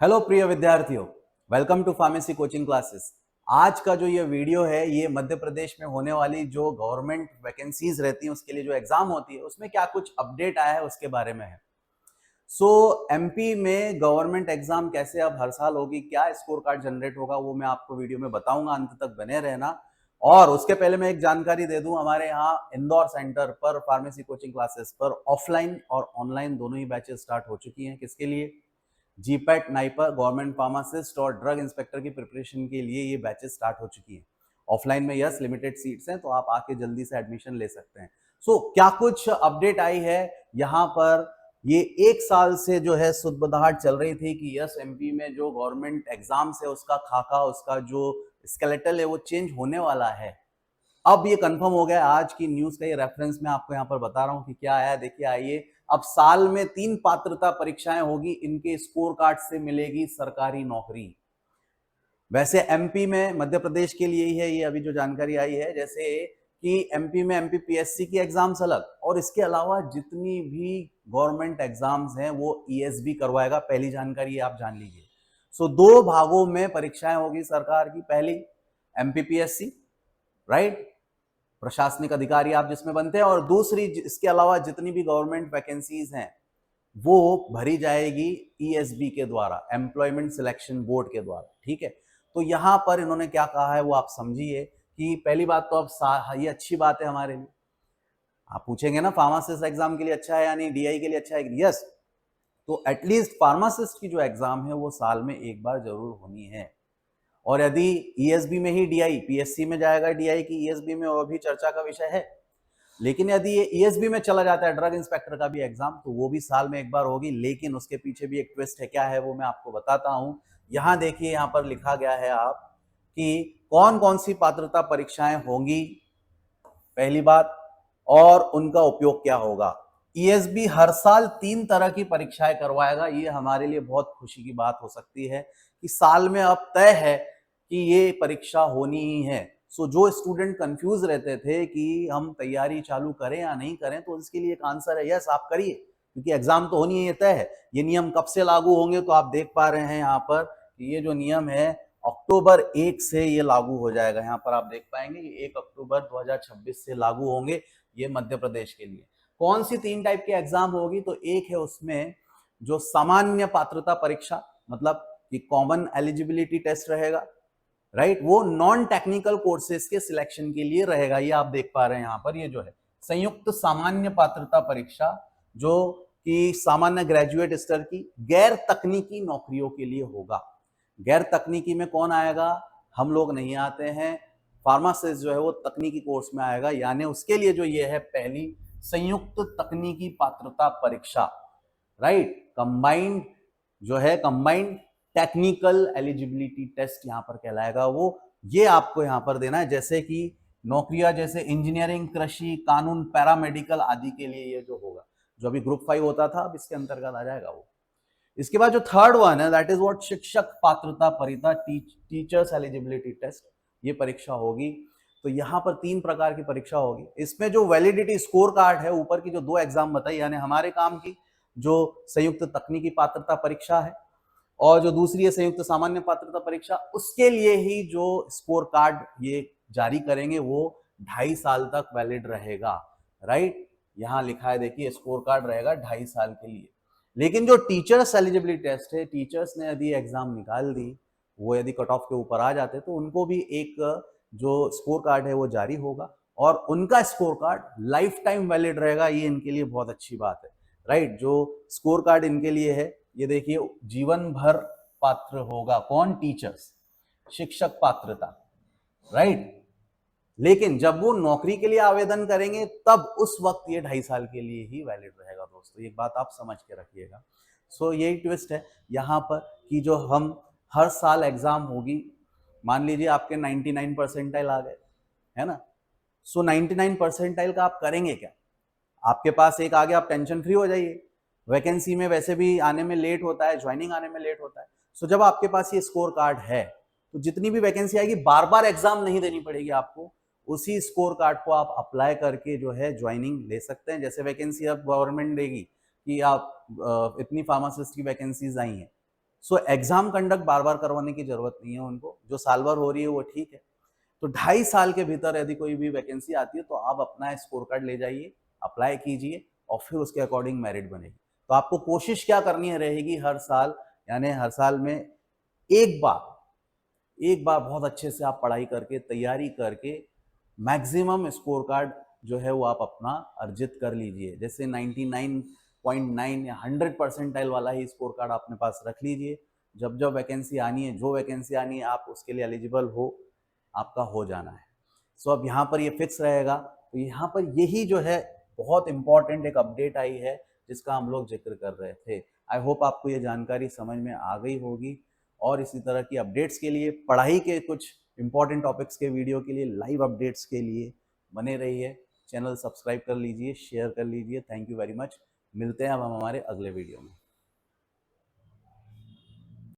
Hello प्रिय विद्यार्थियों, welcome to pharmacy coaching classes. आज का जो ये वीडियो है ये मध्य प्रदेश में होने वाली जो गवर्नमेंट वैकेंसीज रहती हैं उसके लिए जो एग्जाम होती है उसमें क्या कुछ अपडेट आया है उसके बारे में है। एमपी में गवर्नमेंट एग्जाम कैसे अब हर साल होगी, क्या स्कोर कार्ड जनरेट होगा, वो मैं आपको वीडियो में बताऊंगा, अंत तक बने रहना। और उसके पहले मैं एक जानकारी दे दूं, हमारे यहाँ इंदौर सेंटर पर फार्मेसी कोचिंग क्लासेस पर ऑफलाइन और ऑनलाइन दोनों ही बैचेस स्टार्ट हो चुकी हैं। किसके लिए? जीपैट नाइपर गवर्नमेंट फार्मासिस्ट और ड्रग इंस्पेक्टर की प्रिपरेशन के लिए ये बैचेस स्टार्ट हो चुकी हैं। ऑफलाइन में यस लिमिटेड सीट्स हैं, तो आप आके जल्दी से एडमिशन ले सकते हैं। क्या कुछ अपडेट आई है यहाँ पर? ये एक साल से जो है सुदबुदाहट चल रही थी कि यस एमपी में जो गवर्नमेंट एग्जाम्स है उसका खाका, उसका जो स्केलेटल है वो चेंज होने वाला है। अब ये कंफर्म हो गया। आज की न्यूज का ये रेफरेंस मैं आपको यहाँ पर बता रहा हूँ कि क्या आया। देखिए आइए, अब साल में 3 पात्रता परीक्षाएं होगी, इनके स्कोर कार्ड से मिलेगी सरकारी नौकरी। वैसे एमपी में मध्य प्रदेश के लिए ही है ये अभी जो जानकारी आई है, जैसे कि एमपी में एमपीपीएससी की एग्जाम्स अलग और इसके अलावा जितनी भी गवर्नमेंट एग्जाम्स हैं वो ईएसबी करवाएगा। पहली जानकारी आप जान लीजिए। दो भागों में परीक्षाएं होगी सरकार की। पहली एमपीपीएससी, राइट, प्रशासनिक अधिकारी आप जिसमें बनते हैं, और दूसरी इसके अलावा जितनी भी गवर्नमेंट वैकेंसीज हैं वो भरी जाएगी ईएसबी के द्वारा, एम्प्लॉयमेंट सिलेक्शन बोर्ड के द्वारा। ठीक है, तो यहां पर इन्होंने क्या कहा है वो आप समझिए कि पहली बात तो अब ये अच्छी बात है हमारे लिए। आप पूछेंगे ना फार्मासिस्ट एग्जाम के लिए अच्छा है या नहीं, डीआई के लिए अच्छा है? यस, तो एटलीस्ट फार्मासिस्ट की जो एग्जाम है वो साल में एक बार जरूर होनी है। और यदि ईएसबी में ही डीआई, पीएससी में जाएगा डीआई की ईएसबी में, वो भी चर्चा का विषय है। लेकिन यदि ये ईएसबी में चला जाता है ड्रग इंस्पेक्टर का भी एग्जाम, तो वो भी साल में एक बार होगी। लेकिन उसके पीछे भी एक ट्विस्ट है, क्या है वो मैं आपको बताता हूं। यहां देखिए, यहां पर लिखा गया है आप कि कौन कौन सी पात्रता परीक्षाएं होंगी, पहली बात, और उनका उपयोग क्या होगा। ईएसबी हर साल 3 तरह की परीक्षाएं करवाएगा। ये हमारे लिए बहुत खुशी की बात हो सकती है कि साल में अब तय है कि ये परीक्षा होनी ही है। जो स्टूडेंट कंफ्यूज रहते थे कि हम तैयारी चालू करें या नहीं करें, तो इसके लिए एक आंसर है, यस आप करिए, क्योंकि एग्जाम तो होनी है, ये तय है। ये नियम कब से लागू होंगे, तो आप देख पा रहे हैं यहाँ पर कि ये जो नियम है अक्टूबर 1 से ये लागू हो जाएगा। यहाँ पर आप देख पाएंगे कि 1 अक्टूबर 2026 से लागू होंगे ये मध्य प्रदेश के लिए। कौन सी 3 टाइप की एग्जाम होगी? तो एक है उसमें जो सामान्य पात्रता परीक्षा, मतलब कि कॉमन एलिजिबिलिटी टेस्ट रहेगा, राइट, वो नॉन टेक्निकल कोर्सेज के सिलेक्शन के लिए रहेगा। ये आप देख पा रहे हैं यहाँ पर, ये जो है संयुक्त सामान्य पात्रता परीक्षा, जो कि सामान्य ग्रेजुएट स्तर की गैर तकनीकी नौकरियों के लिए होगा। गैर तकनीकी में कौन आएगा? हम लोग नहीं आते हैं। फार्मासिस्ट जो है वो तकनीकी कोर्स में आएगा, यानी उसके लिए जो ये है पहली संयुक्त तकनीकी पात्रता परीक्षा, राइट, कंबाइंड जो है कंबाइंड टेक्निकल एलिजिबिलिटी टेस्ट यहाँ पर कहलाएगा वो। ये आपको यहाँ पर देना है, जैसे कि नौकरियां जैसे इंजीनियरिंग, कृषि, कानून, पैरामेडिकल आदि के लिए ये जो होगा, जो अभी ग्रुप 5 होता था अब इसके अंतर्गत आ जाएगा वो। इसके बाद जो थर्ड वन है दैट इज व्हाट शिक्षक पात्रता परीक्षा, टीचर्स एलिजिबिलिटी टेस्ट, ये परीक्षा होगी। तो यहाँ पर 3 प्रकार की परीक्षा होगी। इसमें जो वैलिडिटी स्कोर कार्ड है, ऊपर की जो 2 एग्जाम बताई, यानी हमारे काम की जो संयुक्त तकनीकी पात्रता परीक्षा है और जो दूसरी है संयुक्त सामान्य पात्रता परीक्षा, उसके लिए ही जो स्कोर कार्ड ये जारी करेंगे वो 2.5 साल तक वैलिड रहेगा, राइट। यहां लिखा है देखिए, स्कोर कार्ड रहेगा 2.5 साल के लिए। लेकिन जो टीचर्स एलिजिबिलिटी टेस्ट है, टीचर्स ने यदि एग्जाम निकाल दी, वो यदि कट ऑफ के ऊपर आ जाते, तो उनको भी एक जो स्कोर कार्ड है वो जारी होगा और उनका score card life time valid रहेगा। ये इनके लिए बहुत अच्छी बात है, राइट। जो स्कोर कार्ड इनके लिए है, ये देखिए, जीवन भर पात्र होगा। कौन? टीचर्स, शिक्षक पात्रता, राइट। लेकिन जब वो नौकरी के लिए आवेदन करेंगे तब उस वक्त ये 2.5 साल के लिए ही वैलिड रहेगा। दोस्तों एक बात आप समझ के रखिएगा। यही ट्विस्ट है यहाँ पर कि जो हम हर साल एग्जाम होगी, मान लीजिए आपके 99 परसेंटाइल आ गए, है ना। 99 परसेंटाइल का आप करेंगे क्या? आपके पास एक आ गया, आप टेंशन फ्री हो जाइए। वैकेंसी में वैसे भी आने में लेट होता है, ज्वाइनिंग आने में लेट होता है। जब आपके पास ये स्कोर कार्ड है तो जितनी भी वैकेंसी आएगी बार बार एग्जाम नहीं देनी पड़ेगी आपको। उसी स्कोर कार्ड को आप अप्लाई करके जो है ज्वाइनिंग ले सकते हैं। जैसे वैकेंसी अब गवर्नमेंट देगी कि आप इतनी फार्मासिस्ट की वैकेंसीज आई हैं, सो एग्जाम कंडक्ट बार बार करवाने की जरूरत नहीं है उनको, जो साल भर हो रही है वो ठीक है। तो 2.5 साल के भीतर यदि कोई भी वैकेंसी आती है तो आप अपना स्कोर कार्ड ले जाइए, अप्लाई कीजिए और फिर उसके अकॉर्डिंग मेरिट बनेगी। तो आपको कोशिश क्या करनी है रहेगी हर साल, यानी हर साल में एक बार बहुत अच्छे से आप पढ़ाई करके तैयारी करके मैक्सिमम स्कोर कार्ड जो है वो आप अपना अर्जित कर लीजिए। जैसे 99.9 या 100 परसेंटाइल वाला ही स्कोर कार्ड अपने पास रख लीजिए। जब जब वैकेंसी आनी है, जो वैकेंसी आनी है, आप उसके लिए एलिजिबल हो, आपका हो जाना है। सो अब यहाँ पर ये फिक्स रहेगा। तो यहाँ पर यही जो है बहुत इंपॉर्टेंट एक अपडेट आई है जिसका हम लोग जिक्र कर रहे थे। आई होप आपको ये जानकारी समझ में आ गई होगी, और इसी तरह की अपडेट्स के लिए, पढ़ाई के कुछ इंपॉर्टेंट टॉपिक्स के वीडियो के लिए, लाइव अपडेट्स के लिए बने रहिए। चैनल सब्सक्राइब कर लीजिए, शेयर कर लीजिए। Thank you very much. मिलते हैं अब हम हमारे अगले वीडियो में।